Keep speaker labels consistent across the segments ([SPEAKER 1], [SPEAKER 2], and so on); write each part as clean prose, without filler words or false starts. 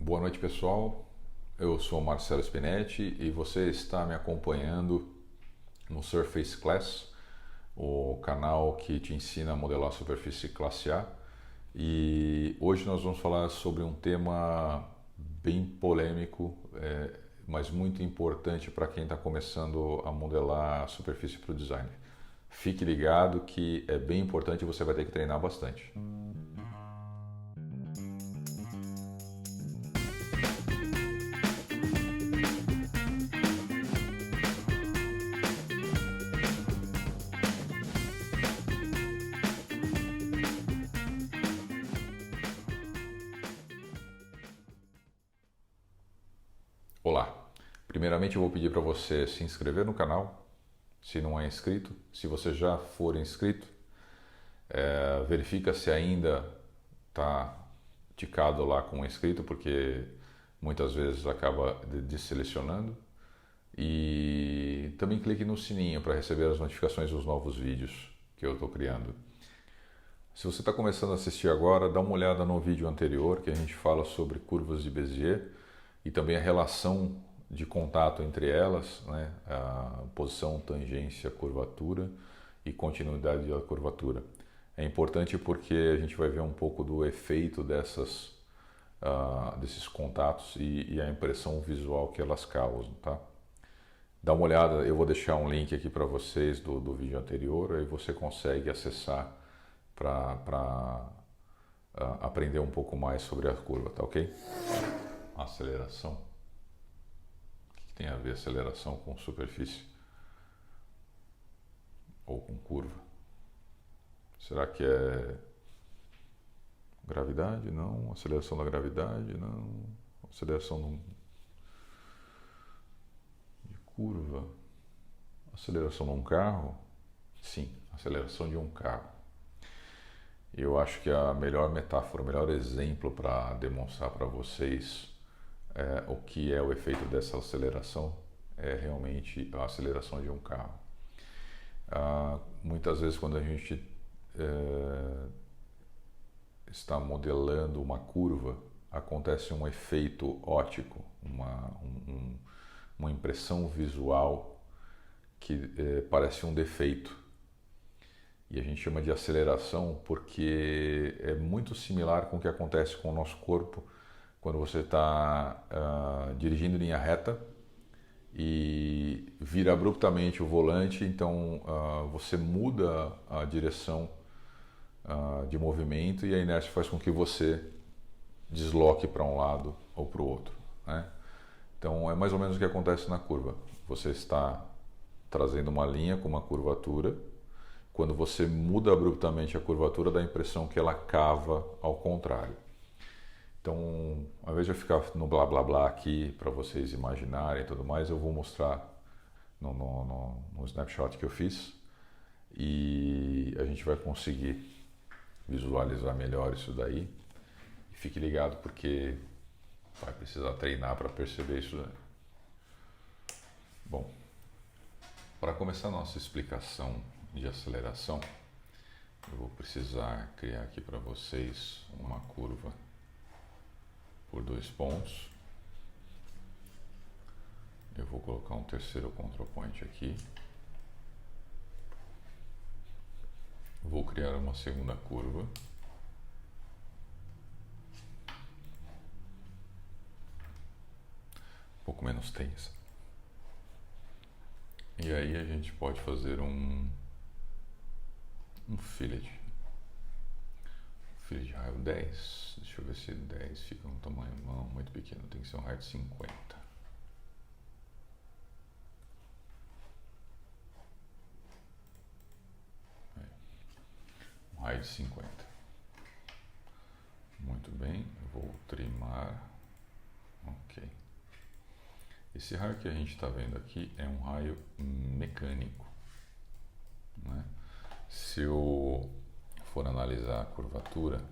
[SPEAKER 1] Boa noite, pessoal. Eu sou Marcelo Spinetti e você está me acompanhando no Surface Class, o canal que te ensina a modelar superfície classe A. E hoje nós vamos falar sobre um tema bem polêmico, mas muito importante para quem está começando a modelar superfície para o design. Fique ligado que é bem importante e você vai ter que treinar bastante. Olá, primeiramente eu vou pedir para você se inscrever no canal, se não é inscrito. Se você já for inscrito, verifica se ainda está ticado lá com inscrito, porque muitas vezes acaba desselecionando. E também clique no sininho para receber as notificações dos novos vídeos que eu estou criando. Se você está começando a assistir agora, dá uma olhada no vídeo anterior que a gente fala sobre curvas de Bézier e também a relação de contato entre elas, né? A posição, tangência, curvatura e continuidade da curvatura. É importante porque a gente vai ver um pouco do efeito desses contatos e a impressão visual que elas causam, tá? Dá uma olhada, eu vou deixar um link aqui para vocês do vídeo anterior, aí você consegue acessar para aprender um pouco mais sobre a curva, tá ok? Aceleração. O que tem a ver aceleração com superfície? Ou com curva? Será que é gravidade? Não. Aceleração da gravidade? Não. Aceleração de curva? Aceleração de um carro? Sim, aceleração de um carro. Eu acho que a melhor metáfora, o melhor exemplo para demonstrar para vocês o que é o efeito dessa aceleração é realmente a aceleração de um carro. Muitas vezes quando a gente está modelando uma curva, acontece um efeito óptico, uma impressão visual que parece um defeito. E a gente chama de aceleração porque é muito similar com o que acontece com o nosso corpo quando você está dirigindo em linha reta e vira abruptamente o volante, então você muda a direção de movimento e a inércia faz com que você desloque para um lado ou para o outro, né? Então é mais ou menos o que acontece na curva. Você está trazendo uma linha com uma curvatura. Quando você muda abruptamente a curvatura, dá a impressão que ela cava ao contrário. Então, ao invés de eu ficar no blá blá blá aqui para vocês imaginarem e tudo mais, eu vou mostrar no snapshot que eu fiz e a gente vai conseguir visualizar melhor isso daí. E fique ligado porque vai precisar treinar para perceber isso daí. Bom, para começar a nossa explicação de aceleração, eu vou precisar criar aqui para vocês uma curva por 2 pontos. Eu vou colocar um terceiro control point aqui. Vou criar uma segunda curva. Um pouco menos tensa. E aí a gente pode fazer um fillet. Fillet de raio 10. Deixa eu ver se 10 fica um tamanho não, muito pequeno. Tem que ser um raio de 50. Um raio de 50. Muito bem. Eu vou trimar. Ok. Esse raio que a gente está vendo aqui é um raio mecânico, né? Se eu for analisar a curvatura,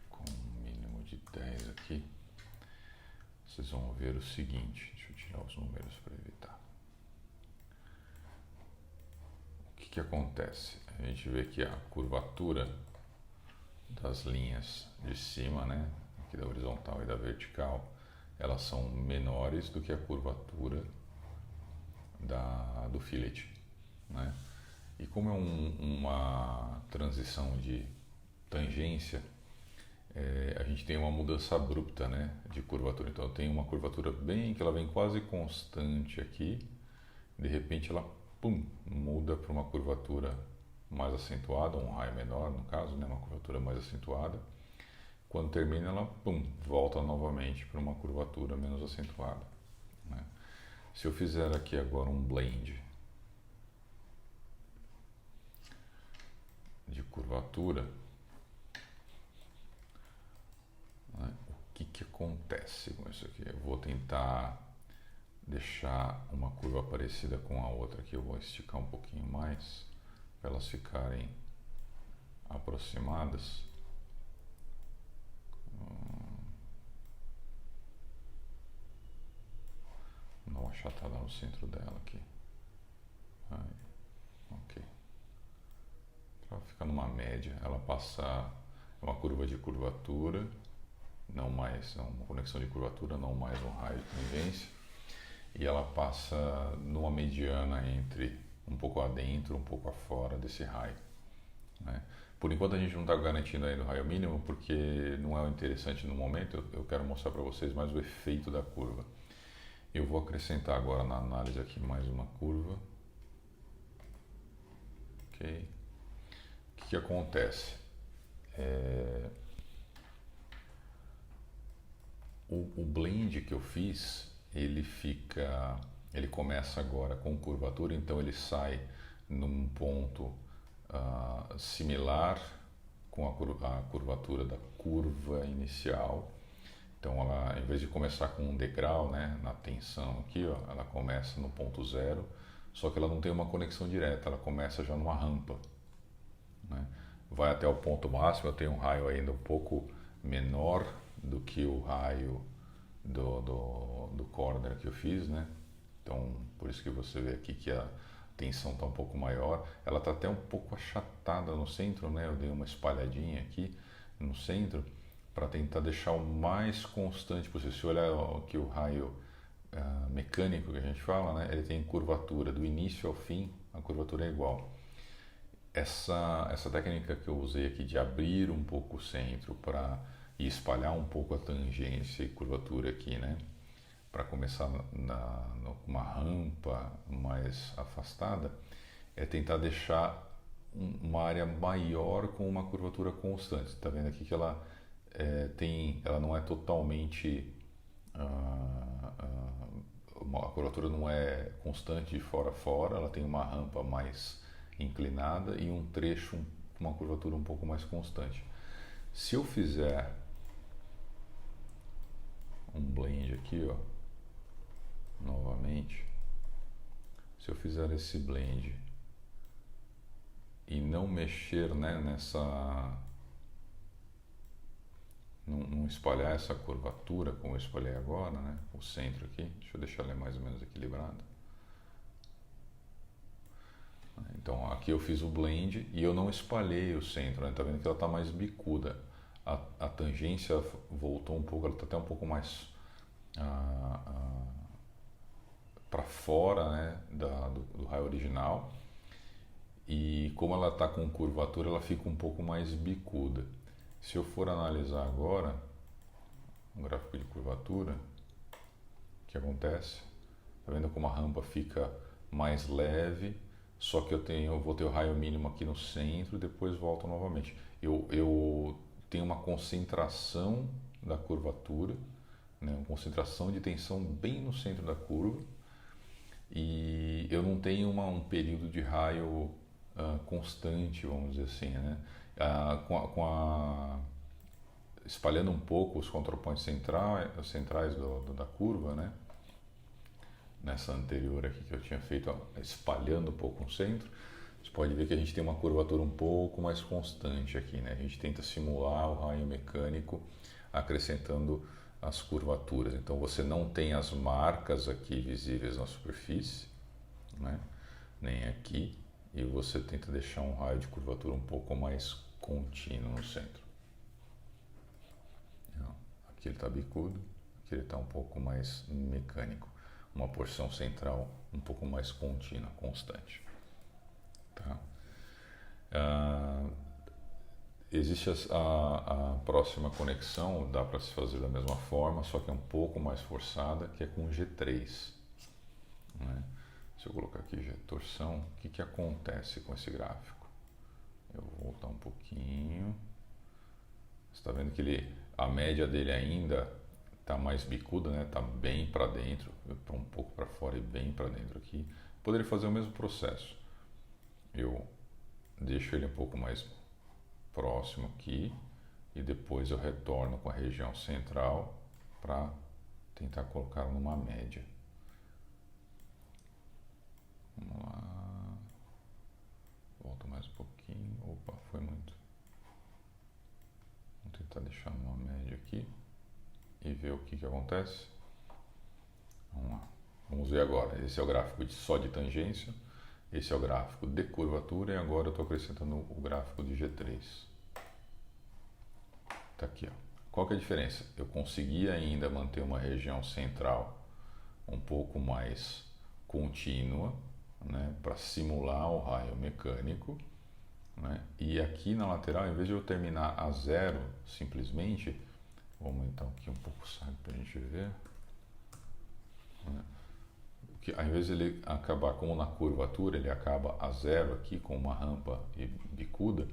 [SPEAKER 1] com um mínimo de 10 aqui, vocês vão ver o seguinte. Deixa eu tirar os números para evitar. O que acontece? A gente vê que a curvatura das linhas de cima, né, aqui da horizontal e da vertical, elas são menores do que a curvatura do fillet, né? E como é uma transição de tangência, a gente tem uma mudança abrupta, né, de curvatura. Então tem uma curvatura bem que ela vem quase constante aqui, de repente ela muda para uma curvatura mais acentuada, um raio menor no caso, né, uma curvatura mais acentuada. Quando termina ela volta novamente para uma curvatura menos acentuada, né? Se eu fizer aqui agora um blend de curvatura, né, o que acontece com isso aqui? Eu vou tentar deixar uma curva parecida com a outra aqui, eu vou esticar um pouquinho mais para elas ficarem aproximadas. Dá uma achatada no centro dela aqui. Aí, ok. Para ficar numa média, ela passa uma curva de curvatura, não mais uma conexão de curvatura, não mais um raio de tangência, e ela passa numa mediana entre um pouco adentro, um pouco afora desse raio, né? Por enquanto a gente não está garantindo ainda o raio mínimo, porque não é o interessante no momento. Eu quero mostrar para vocês mais o efeito da curva. Eu vou acrescentar agora na análise aqui mais uma curva. Ok. O que acontece? O blend que eu fiz, ele começa agora com curvatura, então ele sai num ponto similar com a curvatura da curva inicial. Então ela, em vez de começar com um degrau, né, na tensão aqui, ó, ela começa no ponto zero, só que ela não tem uma conexão direta, ela começa já numa rampa, né? Vai até o ponto máximo, eu tenho um raio ainda um pouco menor do que o raio do corner que eu fiz, né? Então, por isso que você vê aqui que a tensão está um pouco maior. Ela está até um pouco achatada no centro, né? Eu dei uma espalhadinha aqui no centro para tentar deixar o mais constante possível. Se olhar aqui o raio mecânico que a gente fala, né? Ele tem curvatura do início ao fim, a curvatura é igual. Essa técnica que eu usei aqui de abrir um pouco o centro e espalhar um pouco a tangência e curvatura aqui, né? Para começar numa rampa mais afastada, é tentar deixar uma área maior com uma curvatura constante. Está vendo aqui que ela ela não é totalmente a curvatura não é constante de fora a fora, ela tem uma rampa mais inclinada e um trecho com uma curvatura um pouco mais constante. Se eu fizer um blend aqui, ó, novamente, se eu fizer esse blend e não mexer, né, não espalhar essa curvatura como eu espalhei agora, né, o centro aqui, deixa eu deixar ela mais ou menos equilibrada. Então aqui eu fiz o blend e eu não espalhei o centro, né? Tá vendo que ela está mais bicuda. A tangência voltou um pouco, ela está até um pouco mais para fora, né, do raio original. E como ela está com curvatura, ela fica um pouco mais bicuda. Se eu for analisar agora um gráfico de curvatura, o que acontece? Tá vendo como a rampa fica mais leve? Só que eu vou ter o raio mínimo aqui no centro e depois volto novamente. Eu tenho uma concentração da curvatura, né, uma concentração de tensão bem no centro da curva, e eu não tenho um período de raio constante, vamos dizer assim, né? Espalhando um pouco os contrapontos centrais da curva, né? Nessa anterior aqui que eu tinha feito, espalhando um pouco o centro, você pode ver que a gente tem uma curvatura um pouco mais constante aqui, né? A gente tenta simular o raio mecânico acrescentando as curvaturas. Então você não tem as marcas aqui visíveis na superfície, né? Nem aqui e você tenta deixar um raio de curvatura um pouco mais contínuo no centro. Aqui ele está bicudo, aqui ele está um pouco mais mecânico, uma porção central um pouco mais contínua, constante. Tá? Existe a próxima conexão, dá para se fazer da mesma forma, só que é um pouco mais forçada, que é com G3. Né? Se eu colocar aqui G-torção, o que acontece com esse gráfico? Eu vou voltar um pouquinho. Você está vendo que a média dele ainda está mais bicuda, né? Está bem para dentro, um pouco para fora e bem para dentro aqui. Poderia fazer o mesmo processo. Eu deixo ele um pouco mais próximo aqui e depois eu retorno com a região central para tentar colocar numa média. Vamos lá, volta mais um pouquinho, opa, foi muito. Vamos tentar deixar numa média aqui e ver o que acontece. Vamos lá, vamos ver agora. Esse é o gráfico só de tangência, esse é o gráfico de curvatura e agora eu estou acrescentando o gráfico de G3. Tá aqui, ó. Qual que é a diferença? Eu consegui ainda manter uma região central um pouco mais contínua, né, para simular o raio mecânico, né? E aqui na lateral, em vez de eu terminar a zero, simplesmente, vou aumentar aqui um pouco o side para a gente ver, né? Que, ao invés de ele acabar como na curvatura, ele acaba a zero aqui com uma rampa e bicuda,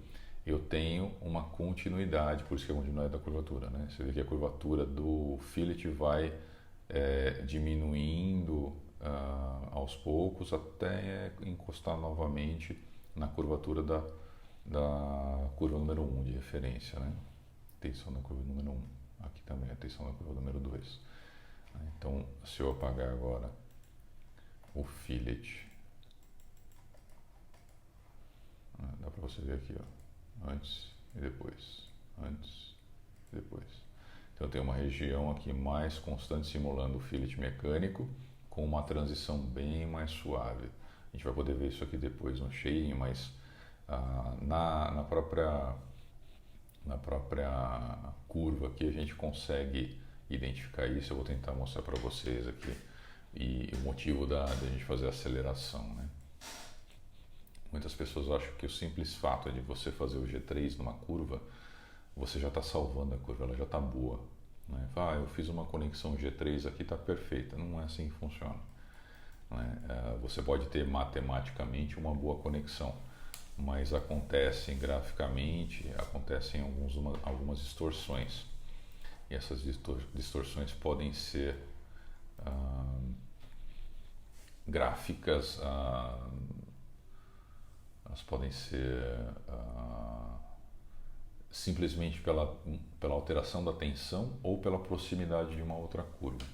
[SPEAKER 1] eu tenho uma continuidade, por isso que é a continuidade da curvatura, né? Você vê que a curvatura do fillet vai diminuindo aos poucos até encostar novamente na curvatura da curva número 1 de referência, né? Tensão da curva número 1. Aqui também a tensão da curva número 2. Então, se eu apagar agora o fillet, dá para você ver aqui, ó, antes e depois, antes e depois. Então, eu tenho uma região aqui mais constante simulando o fillet mecânico, com uma transição bem mais suave. A gente vai poder ver isso aqui depois no shading, mas na própria curva aqui a gente consegue identificar isso. Eu vou tentar mostrar para vocês aqui e o motivo da gente fazer a aceleração, né? Muitas pessoas acham que o simples fato de você fazer o G3 numa curva, você já está salvando a curva, ela já está boa, né? Eu fiz uma conexão G3 aqui, está perfeita. Não é assim que funciona, né? Você pode ter matematicamente uma boa conexão, mas acontecem graficamente, acontecem algumas distorções. E essas distorções podem ser gráficas, elas podem ser simplesmente pela alteração da tensão ou pela proximidade de uma outra curva.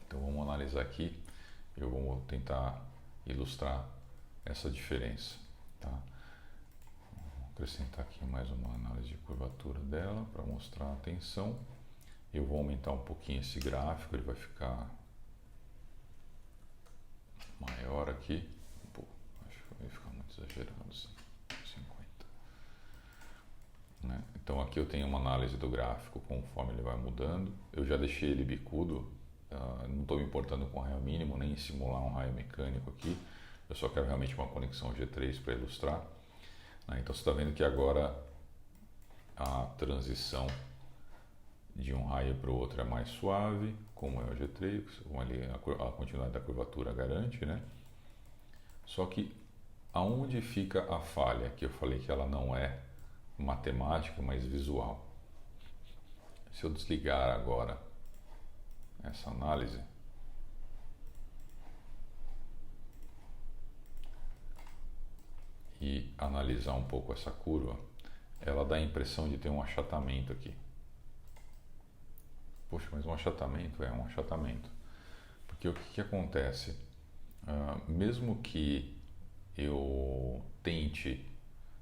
[SPEAKER 1] Então vamos analisar aqui, eu vou tentar ilustrar essa diferença. Tá? Vou acrescentar aqui mais uma análise de curvatura dela para mostrar a tensão. Eu vou aumentar um pouquinho esse gráfico, ele vai ficar maior aqui. Pô, acho que vai ficar muito exagerado assim, 50. Né? Então aqui eu tenho uma análise do gráfico conforme ele vai mudando. Eu já deixei ele bicudo, não estou me importando com raio mínimo, nem simular um raio mecânico aqui. Eu só quero realmente uma conexão G3 para ilustrar. Então você está vendo que agora a transição de um raio para o outro é mais suave, como é o G3, como ali a continuidade da curvatura garante, né? Só que aonde fica a falha, que eu falei que ela não é matemática, mas visual. Se eu desligar agora essa análise, e analisar um pouco essa curva, ela dá a impressão de ter um achatamento aqui. Poxa, mas um achatamento é um achatamento. Porque o que acontece? Mesmo que eu tente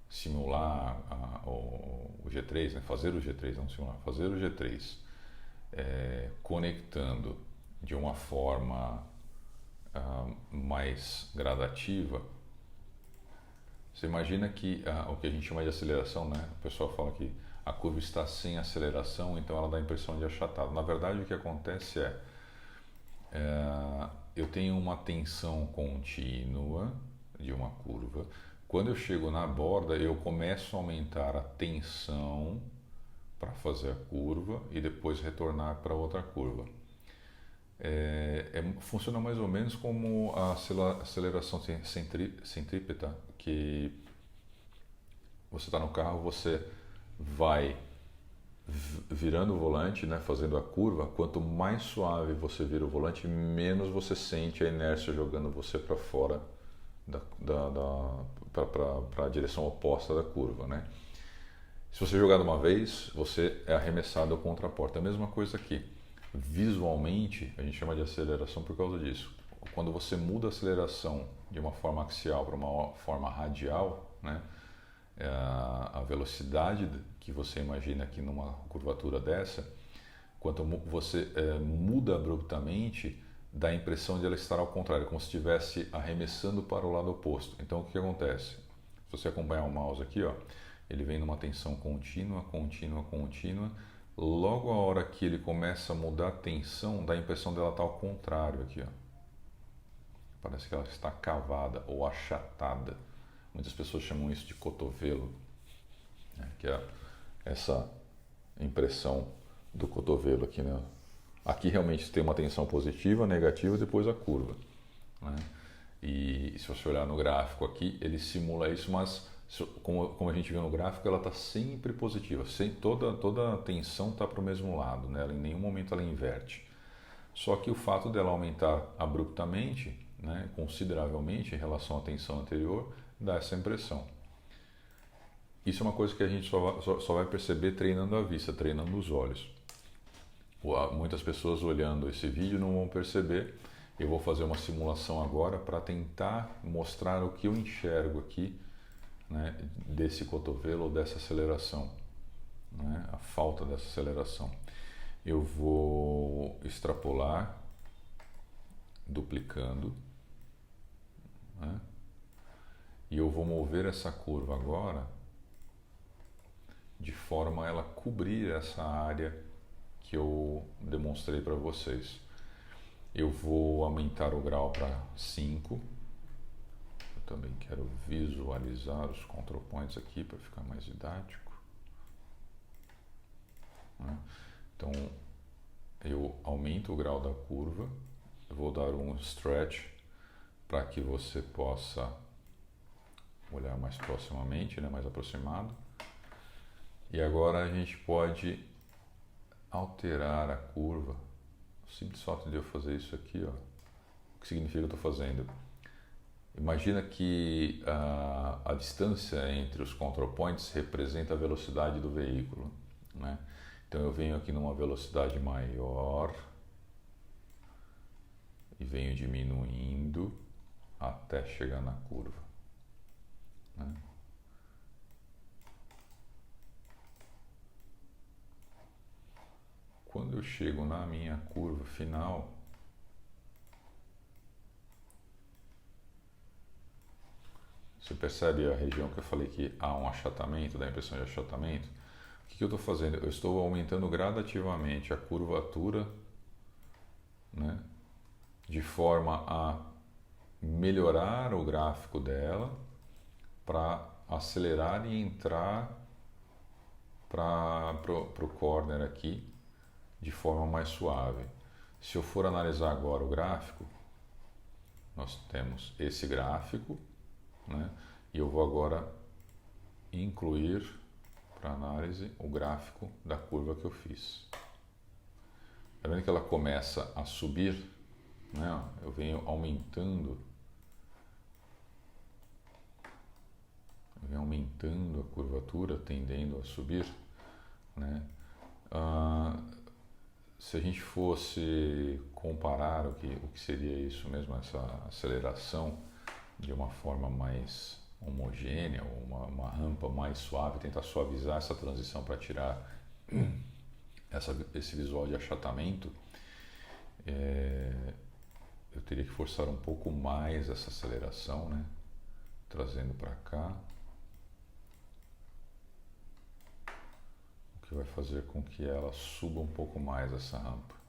[SPEAKER 1] simular o G3, né? Fazer o G3, não simular, fazer o G3 conectando de uma forma mais gradativa, Você imagina que o que a gente chama de aceleração, né? O pessoal fala que a curva está sem aceleração, então ela dá a impressão de achatado. Na verdade, o que acontece eu tenho uma tensão contínua de uma curva. Quando eu chego na borda, eu começo a aumentar a tensão para fazer a curva e depois retornar para outra curva. Funciona mais ou menos como a aceleração centrípeta, que você está no carro, você vai virando o volante, né, fazendo a curva. Quanto mais suave você vira o volante, menos você sente a inércia jogando você para fora, para a direção oposta da curva, né? Se você jogar de uma vez, você é arremessado contra a porta. A mesma coisa aqui. Visualmente, a gente chama de aceleração por causa disso. Quando você muda a aceleração de uma forma axial para uma forma radial, né, a velocidade que você imagina aqui numa curvatura dessa, quando você muda abruptamente, dá a impressão de ela estar ao contrário, como se estivesse arremessando para o lado oposto. Então, o que acontece? Se você acompanhar o mouse aqui, ó, ele vem numa tensão contínua, contínua, contínua. Logo a hora que ele começa a mudar a tensão, dá a impressão dela estar ao contrário aqui, ó. Parece que ela está cavada ou achatada. Muitas pessoas chamam isso de cotovelo, né? Que é essa impressão do cotovelo aqui, né? Aqui realmente tem uma tensão positiva, negativa, depois a curva, né? E se você olhar no gráfico aqui, ele simula isso, mas como a gente viu no gráfico, ela está sempre positiva, toda a tensão está para o mesmo lado, né? Ela, em nenhum momento ela inverte. Só que o fato dela aumentar abruptamente, né, consideravelmente em relação à tensão anterior, dá essa impressão. Isso é uma coisa que a gente só vai perceber treinando a vista, treinando os olhos. Muitas pessoas olhando esse vídeo não vão perceber. Eu vou fazer uma simulação agora para tentar mostrar o que eu enxergo aqui, né, desse cotovelo ou dessa aceleração, né, a falta dessa aceleração. Eu vou extrapolar, duplicando, né, e eu vou mover essa curva agora de forma a ela cobrir essa área que eu demonstrei para vocês. Eu vou aumentar o grau para 5. Eu também quero visualizar os control points aqui para ficar mais didático, né? Então, eu aumento o grau da curva, eu vou dar um stretch para que você possa olhar mais proximamente, né, mais aproximado. E agora a gente pode alterar a curva. O simples fato de eu fazer isso aqui, ó, o que significa que eu estou fazendo? Imagina que a distância entre os control points representa a velocidade do veículo, né? Então eu venho aqui numa velocidade maior e venho diminuindo até chegar na curva, né? Quando eu chego na minha curva final, você percebe a região que eu falei que há um achatamento, dá a impressão de achatamento? O que eu estou fazendo? Eu estou aumentando gradativamente a curvatura, né, de forma a melhorar o gráfico dela, para acelerar e entrar para o corner aqui de forma mais suave. Se eu for analisar agora o gráfico, nós temos esse gráfico, né? E eu vou agora incluir para análise o gráfico da curva que eu fiz. Tá vendo que ela começa a subir, né? Eu venho aumentando a curvatura, tendendo a subir, né? Se a gente fosse comparar o que seria isso mesmo, essa aceleração de uma forma mais homogênea, ou uma rampa mais suave, tentar suavizar essa transição para tirar esse visual de achatamento, eu teria que forçar um pouco mais essa aceleração, né? trazendo para cá, o que vai fazer com que ela suba um pouco mais essa rampa.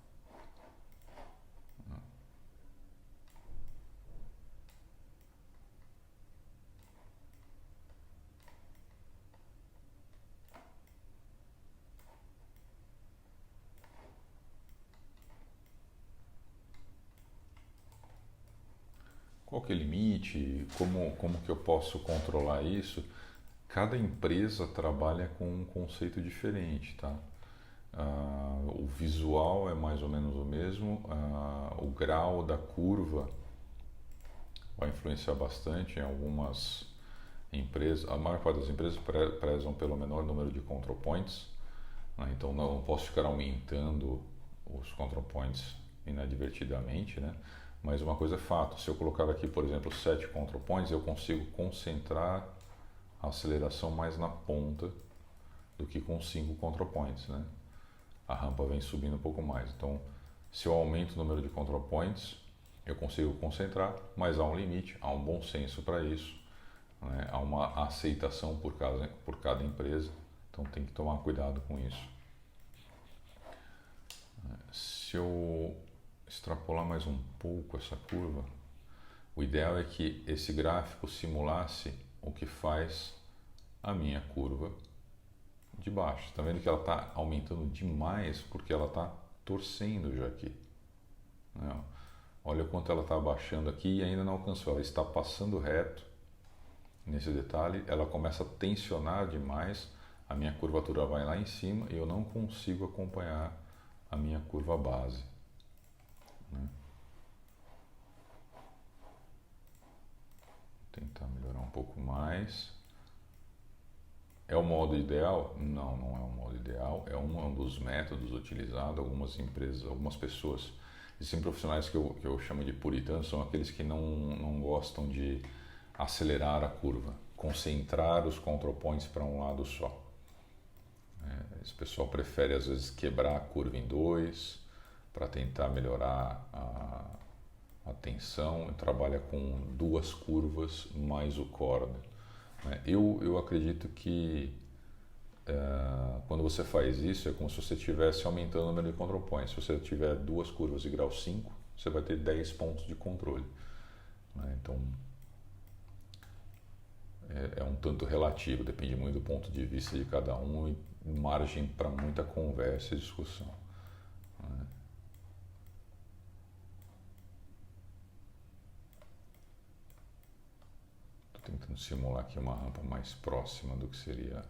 [SPEAKER 1] Qual que é o limite? Como que eu posso controlar isso? Cada empresa trabalha com um conceito diferente, tá? O visual é mais ou menos o mesmo, o grau da curva vai influenciar bastante em algumas empresas. A maior parte das empresas prezam pelo menor número de control points, né? Então não posso ficar aumentando os control points inadvertidamente, né? Mas uma coisa é fato, se eu colocar aqui, por exemplo, 7 control points, eu consigo concentrar a aceleração mais na ponta do que com 5 control points, né? A rampa vem subindo um pouco mais. Então, se eu aumento o número de control points, eu consigo concentrar, mas há um limite, há um bom senso para isso, né? Há uma aceitação por cada empresa, então tem que tomar cuidado com isso. Se eu extrapolar mais um pouco essa curva, o ideal é que esse gráfico simulasse o que faz a minha curva de baixo. Está vendo que ela está aumentando demais porque ela está torcendo já aqui, né? Olha o quanto ela está abaixando aqui e ainda não alcançou. Ela está passando reto nesse detalhe, ela começa a tensionar demais, a minha curvatura vai lá em cima e eu não consigo acompanhar a minha curva base, né? Vou tentar melhorar um pouco mais. É o modo ideal? Não, não é o modo ideal. É um dos métodos utilizados. Algumas empresas, algumas pessoas, existem profissionais que eu chamo de puritanos, são aqueles que não gostam de acelerar a curva, concentrar os control points para um lado só. Esse pessoal prefere às vezes quebrar a curva em dois para tentar melhorar a tensão e trabalha com 2 curvas mais o corda. Eu acredito que quando você faz isso é como se você estivesse aumentando o número de control points. Se você tiver 2 curvas de grau 5, você vai ter 10 pontos de controle, né? Então é um tanto relativo, depende muito do ponto de vista de cada um e margem para muita conversa e discussão, né? Estou tentando simular aqui uma rampa mais próxima do que seria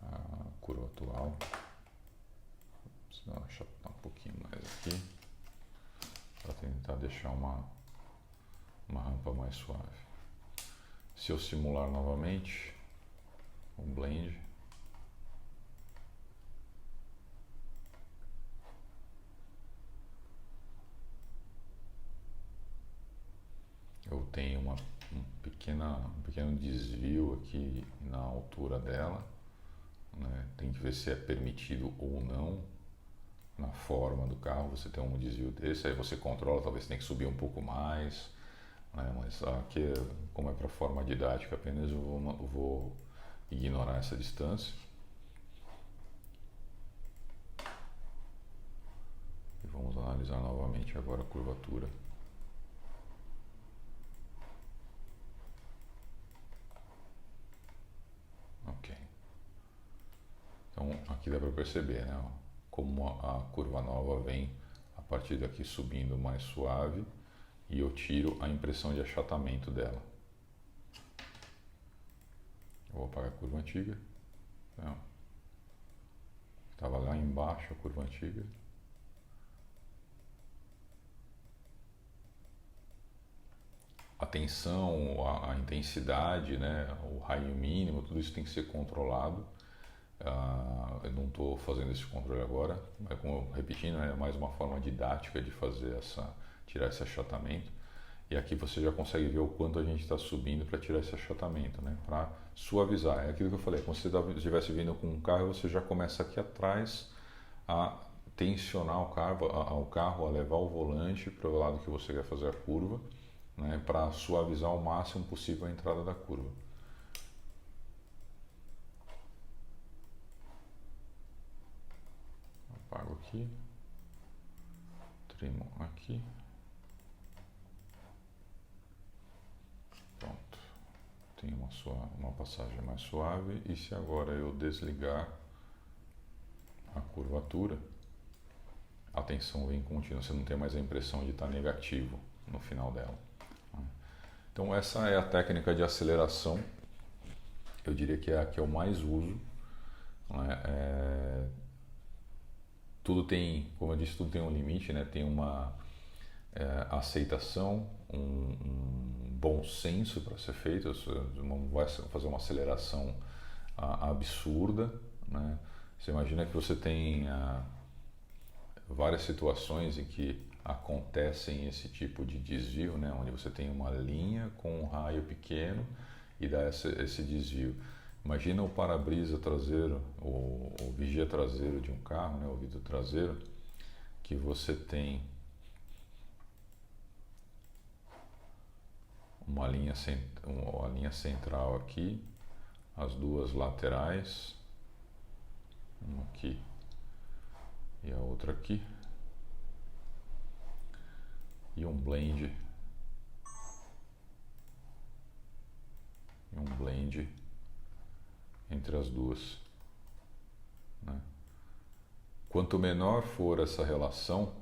[SPEAKER 1] a curva atual. Vou achatar um pouquinho mais aqui para tentar deixar uma rampa mais suave. Se eu simular novamente o blend, eu tenho um pequeno desvio aqui na altura dela, né? Tem que ver se é permitido ou não na forma do carro. Você tem um desvio desse, aí você controla, talvez tenha que subir um pouco mais, né? Mas aqui, como é para forma didática apenas, eu vou ignorar essa distância. E vamos analisar novamente agora a curvatura. Ok. Então aqui dá para perceber, né, como a curva nova vem a partir daqui subindo mais suave e eu tiro a impressão de achatamento dela. Eu vou apagar a curva antiga. Estava lá embaixo a curva antiga. A tensão, a intensidade, né, o raio mínimo, tudo isso tem que ser controlado. Eu não estou fazendo esse controle agora, mas como repetindo, é mais uma forma didática de fazer tirar esse achatamento. E aqui você já consegue ver o quanto a gente está subindo para tirar esse achatamento, né, para suavizar. É aquilo que eu falei, como se você estivesse vindo com um carro, você já começa aqui atrás a tensionar o carro, a levar o volante para o lado que você quer fazer a curva, né, para suavizar ao máximo possível a entrada da curva. Apago aqui, trimo aqui, pronto, tem uma passagem mais suave. E se agora eu desligar a curvatura, a tensão vem contínua, você não tem mais a impressão de estar negativo no final dela. Então essa é a técnica de aceleração, eu diria que é a que eu mais uso, né? Tudo tem, como eu disse, tudo tem um limite, né? Tem uma aceitação, um bom senso para ser feito. Você não vai fazer uma aceleração absurda, né? Você imagina que você tem várias situações em que acontecem esse tipo de desvio, né? Onde você tem uma linha com um raio pequeno e dá esse desvio. Imagina o para-brisa traseiro, o vigia traseiro de um carro, né? O vidro traseiro, que você tem uma linha central aqui, as duas laterais, uma aqui e a outra aqui, e um blend entre as duas, né? Quanto menor for essa relação,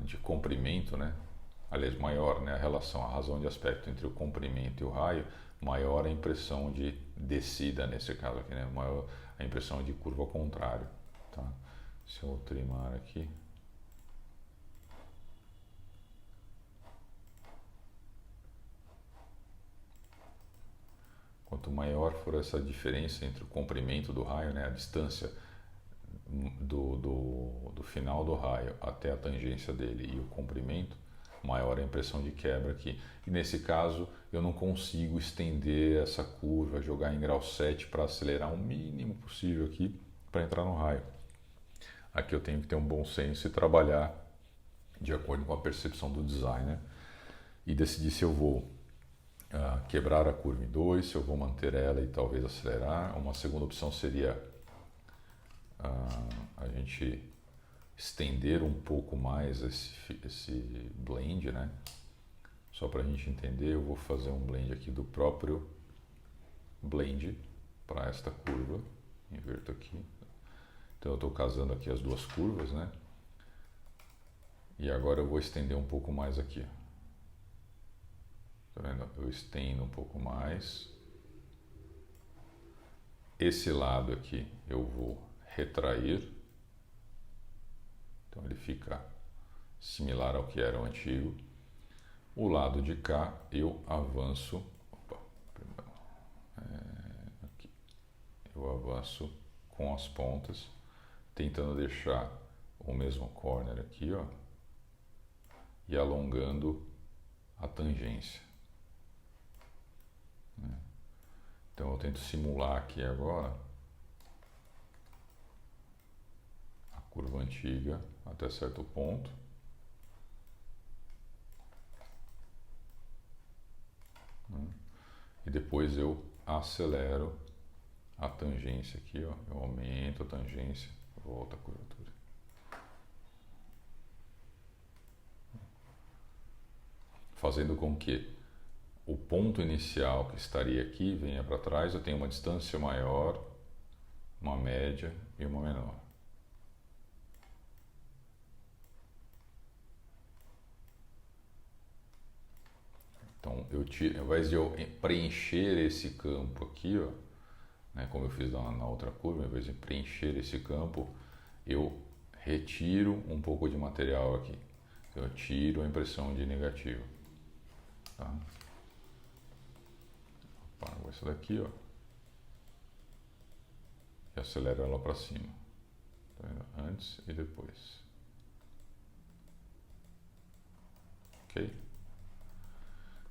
[SPEAKER 1] de comprimento, né? Aliás, maior, né? A razão de aspecto entre o comprimento e o raio, maior a impressão de descida nesse caso aqui, né? Maior a impressão de curva ao contrário, tá? Se eu trimar aqui, quanto maior for essa diferença entre o comprimento do raio, né? A distância do final do raio até a tangência dele e o comprimento, maior a impressão de quebra aqui. E nesse caso eu não consigo estender essa curva, jogar em grau 7 para acelerar o mínimo possível aqui para entrar no raio. Aqui eu tenho que ter um bom senso e trabalhar de acordo com a percepção do designer e decidir se eu vou quebrar a curva em 2, se eu vou manter ela e talvez acelerar. Uma segunda opção seria a gente estender um pouco mais esse blend, né? Só para a gente entender, eu vou fazer um blend aqui do próprio blend para esta curva. Inverto aqui. Então eu estou casando aqui as duas curvas, né? E agora eu vou estender um pouco mais aqui. Tá vendo? Eu estendo um pouco mais. Esse lado aqui eu vou retrair. Então ele fica similar ao que era o antigo. O lado de cá eu avanço. Aqui. Eu avanço com as pontas, tentando deixar o mesmo corner aqui, ó, e alongando a tangência. Então eu tento simular aqui agora a curva antiga até certo ponto. E depois eu acelero a tangência aqui, ó. Eu aumento a tangência, volto a curvatura. Fazendo com que o ponto inicial que estaria aqui venha para trás, eu tenho uma distância maior, uma média e uma menor. Então, ao invés de eu preencher esse campo aqui, ó, né, como eu fiz na outra curva, ao invés de preencher esse campo, eu retiro um pouco de material aqui. Então, eu tiro a impressão de negativo. Tá? Apago essa daqui, ó, e acelero ela para cima. Tá vendo? Antes e depois. Ok?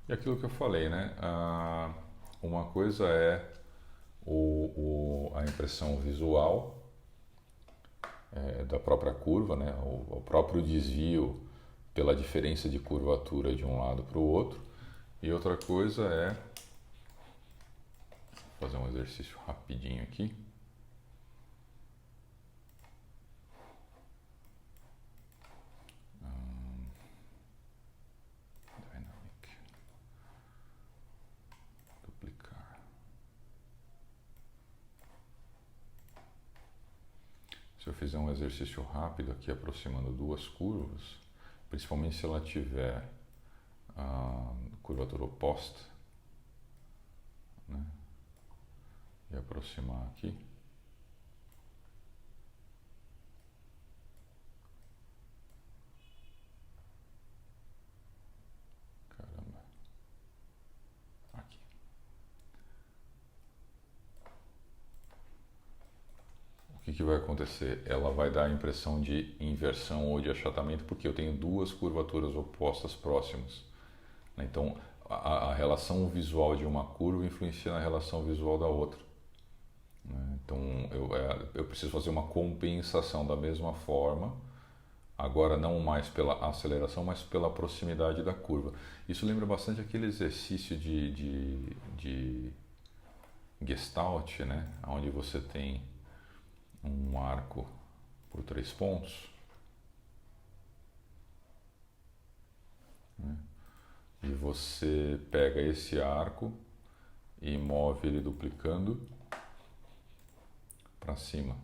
[SPEAKER 1] E aquilo que eu falei, né? Uma coisa é a impressão visual da própria curva, né? O próprio desvio pela diferença de curvatura de um lado para o outro. E outra coisa é fazer um exercício rapidinho aqui. Dynamic. Duplicar. Se eu fizer um exercício rápido aqui aproximando duas curvas, principalmente se ela tiver a curvatura oposta, né? E aproximar aqui. Caramba. Aqui. O que vai acontecer? Ela vai dar a impressão de inversão ou de achatamento porque eu tenho duas curvaturas opostas próximas. Então, a relação visual de uma curva influencia na relação visual da outra. Então, eu preciso fazer uma compensação da mesma forma, agora não mais pela aceleração, mas pela proximidade da curva. Isso lembra bastante aquele exercício de Gestalt, né? Onde você tem um arco por 3 pontos, né? E você pega esse arco e move ele duplicando para cima.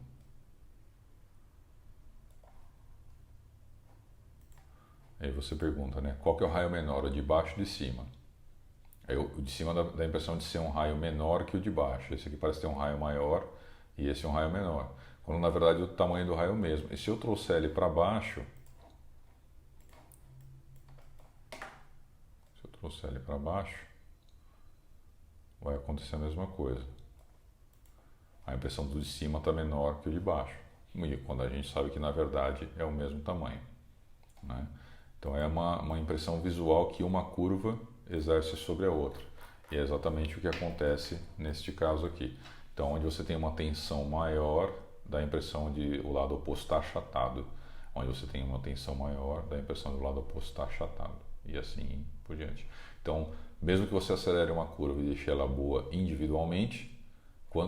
[SPEAKER 1] Aí você pergunta, né? Qual que é o raio menor, o de baixo ou de cima? Aí o de cima dá a impressão de ser um raio menor que o de baixo. Esse aqui parece ter um raio maior e esse é um raio menor. Quando na verdade é o tamanho do raio mesmo. E se eu trouxer ele para baixo, vai acontecer a mesma coisa. A impressão do de cima está menor que o de baixo. E quando a gente sabe que na verdade é o mesmo tamanho, né? Então é uma impressão visual que uma curva exerce sobre a outra. E é exatamente o que acontece neste caso aqui. Então, onde você tem uma tensão maior, dá a impressão de o lado oposto está achatado. Onde você tem uma tensão maior, dá a impressão de o lado oposto está achatado. E assim por diante. Então, mesmo que você acelere uma curva e deixe ela boa individualmente,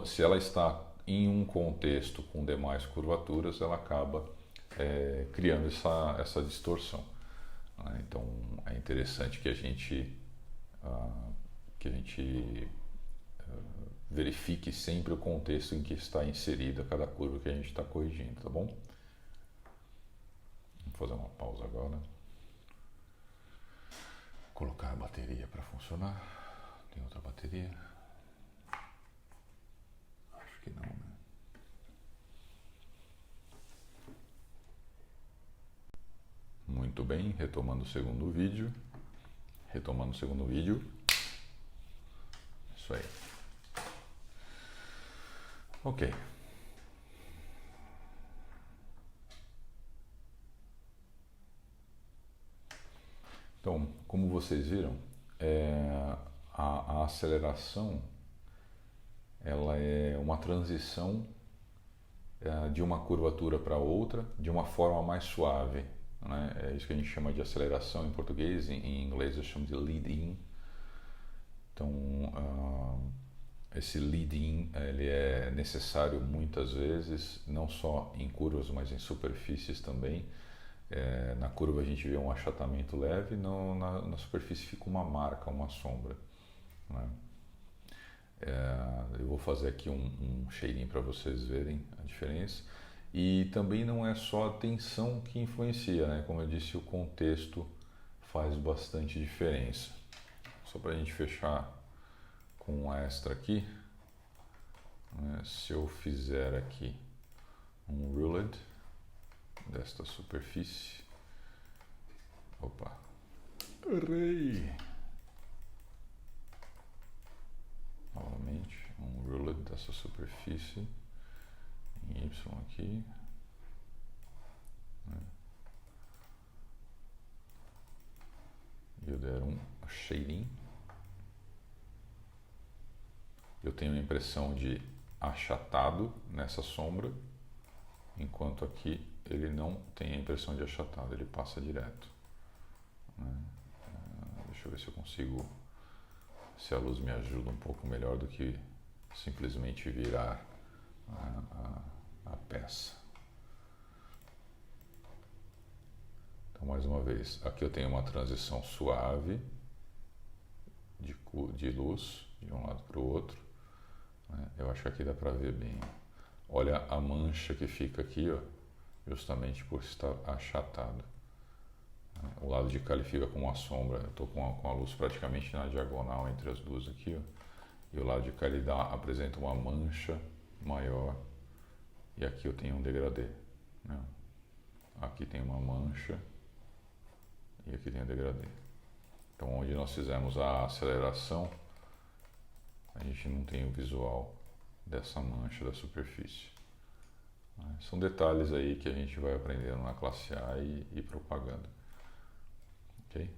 [SPEAKER 1] se ela está em um contexto com demais curvaturas, ela acaba criando essa distorção. Então é interessante que a gente verifique sempre o contexto em que está inserida cada curva que a gente está corrigindo, tá bom? Vou fazer uma pausa agora. Colocar a bateria para funcionar. Tem outra bateria? Acho que não, né? Muito bem, retomando o segundo vídeo. Isso aí. Ok. Então, como vocês viram, a aceleração ela é uma transição de uma curvatura para outra de uma forma mais suave, né? É isso que a gente chama de aceleração em português, em inglês eu chamo de lead-in. Então, esse lead-in ele é necessário muitas vezes, não só em curvas, mas em superfícies também. Na curva a gente vê um achatamento leve, na superfície fica uma marca, uma sombra, né? Eu vou fazer aqui um shading para vocês verem a diferença. E também não é só a tensão que influencia, né? Como eu disse, o contexto faz bastante diferença. Só para a gente fechar com um extra aqui, né? Se eu fizer aqui um ruled desta superfície, opa, errei! Novamente, um ruled dessa superfície em Y aqui, né? E eu der um shading, eu tenho a impressão de achatado nessa sombra, enquanto aqui ele não tem a impressão de achatado, ele passa direto. Deixa eu ver se eu consigo, se a luz me ajuda um pouco melhor do que simplesmente virar a peça. Então, mais uma vez, aqui eu tenho uma transição suave de luz de um lado para o outro. Eu acho que aqui dá para ver bem. Olha a mancha que fica aqui, ó, justamente por estar achatado. O lado de cá ele fica com uma sombra, eu estou com a luz praticamente na diagonal entre as duas aqui, ó, e o lado de cá ele apresenta uma mancha maior, e aqui eu tenho um degradê. Né? Aqui tem uma mancha e aqui tem um degradê. Então, onde nós fizemos a aceleração, a gente não tem o visual dessa mancha da superfície. São detalhes aí que a gente vai aprendendo na classe A e propagando. Ok?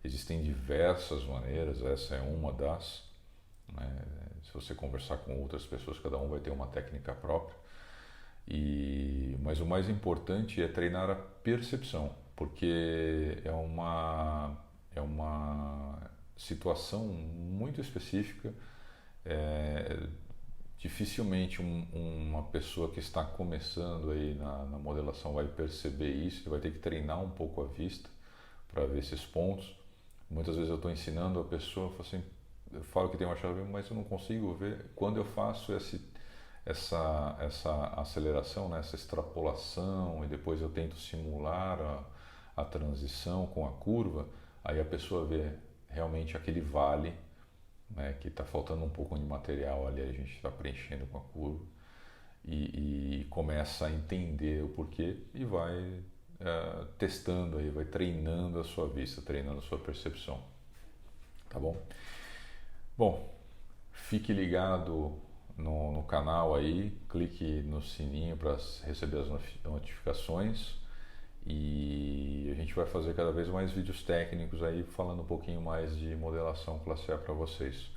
[SPEAKER 1] Existem diversas maneiras, essa é uma das. Se você conversar com outras pessoas, cada um vai ter uma técnica própria. Mas o mais importante é treinar a percepção, porque é uma situação muito específica. Dificilmente uma pessoa que está começando aí na modelação vai perceber isso, ele vai ter que treinar um pouco a vista para ver esses pontos. Muitas vezes eu estou ensinando a pessoa, eu falo que tem uma chave, mas eu não consigo ver. Quando eu faço essa aceleração, né, essa extrapolação, e depois eu tento simular a transição com a curva, aí a pessoa vê realmente aquele vale, né, que está faltando um pouco de material ali, a gente está preenchendo com a curva e começa a entender o porquê e vai testando aí, vai treinando a sua vista, treinando a sua percepção, tá bom? Bom, fique ligado no canal aí, clique no sininho para receber as notificações e a gente vai fazer cada vez mais vídeos técnicos aí, falando um pouquinho mais de modelação classe A para vocês,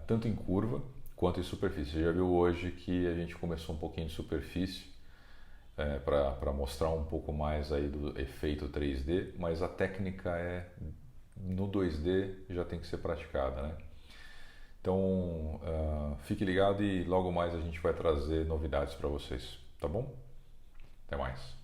[SPEAKER 1] tanto em curva quanto em superfície. Você já viu hoje que a gente começou um pouquinho de superfície para mostrar um pouco mais aí do efeito 3D, mas a técnica no 2D já tem que ser praticada, né? Então, fique ligado e logo mais a gente vai trazer novidades para vocês, tá bom? Até mais.